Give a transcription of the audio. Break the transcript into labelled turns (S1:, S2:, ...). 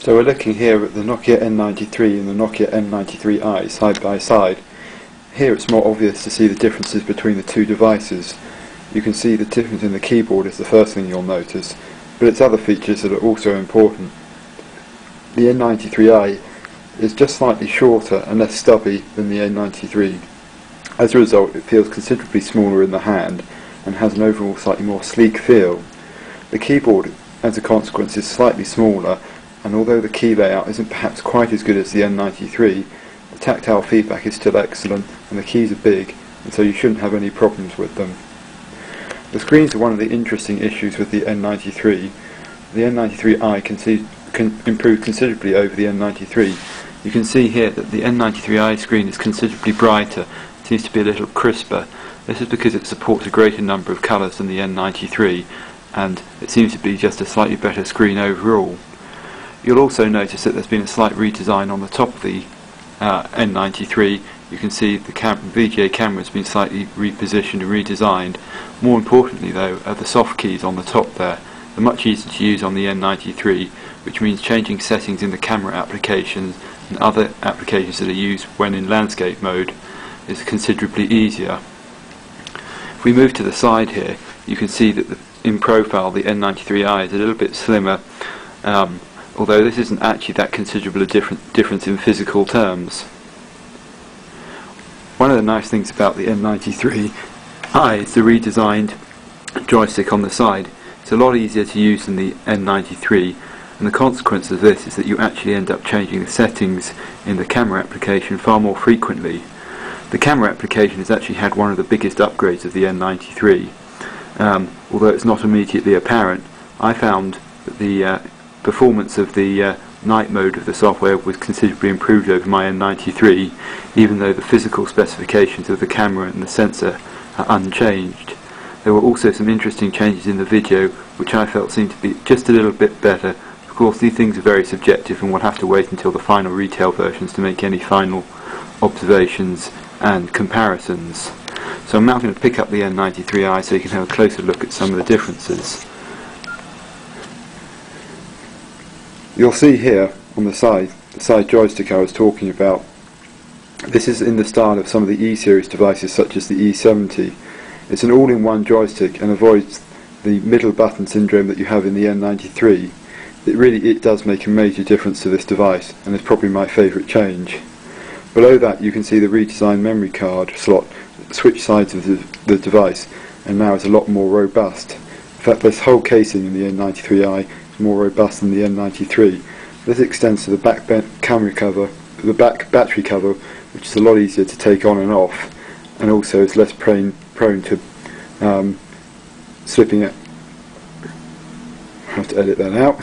S1: So we're looking here at the Nokia N93 and the Nokia N93i side by side. Here it's more obvious to see the differences between the two devices. You can see the difference in the keyboard is the first thing you'll notice, but it's other features that are also important. The N93i is just slightly shorter and less stubby than the N93. As a result, it feels considerably smaller in the hand and has an overall slightly more sleek feel. The keyboard, as a consequence, is slightly smaller, and although the key layout isn't perhaps quite as good as the N93, the tactile feedback is still excellent and the keys are big, and so you shouldn't have any problems with them. The screens are one of the interesting issues with the N93. The N93i can improve considerably over the N93. You can see here that the N93i screen is considerably brighter. It seems to be a little crisper. This is because it supports a greater number of colours than the N93, and it seems to be just a slightly better screen overall. You'll also notice that there's been a slight redesign on the top of the N93. You can see the VGA camera has been slightly repositioned and redesigned. More importantly though are the soft keys on the top there. They're much easier to use on the N93, which means changing settings in the camera applications and other applications that are used when in landscape mode is considerably easier. If we move to the side here, you can see that in profile the N93i is a little bit slimmer, although this isn't actually that considerable a difference in physical terms. One of the nice things about the N93i is the redesigned joystick on the side. It's a lot easier to use than the N93, and the consequence of this is that you actually end up changing the settings in the camera application far more frequently. The camera application has actually had one of the biggest upgrades of the N93. Although it's not immediately apparent, I found that the performance of the night mode of the software was considerably improved over my N93, even though the physical specifications of the camera and the sensor are unchanged. There were also some interesting changes in the video which I felt seemed to be just a little bit better. Of course, these things are very subjective and we'll have to wait until the final retail versions to make any final observations and comparisons. So I'm now going to pick up the N93i so you can have a closer look at some of the differences. You'll see here on the side joystick I was talking about. This is in the style of some of the E-series devices such as the E70. It's an all-in-one joystick and avoids the middle button syndrome that you have in the N93. It does make a major difference to this device, and is probably my favourite change. Below that you can see the redesigned memory card slot that switch sides of the device, and now it's a lot more robust. In fact, this whole casing in the N93i is more robust than the N93. This extends to the back battery cover, which is a lot easier to take on and off, and also is less prone to slipping it. I have to edit that out.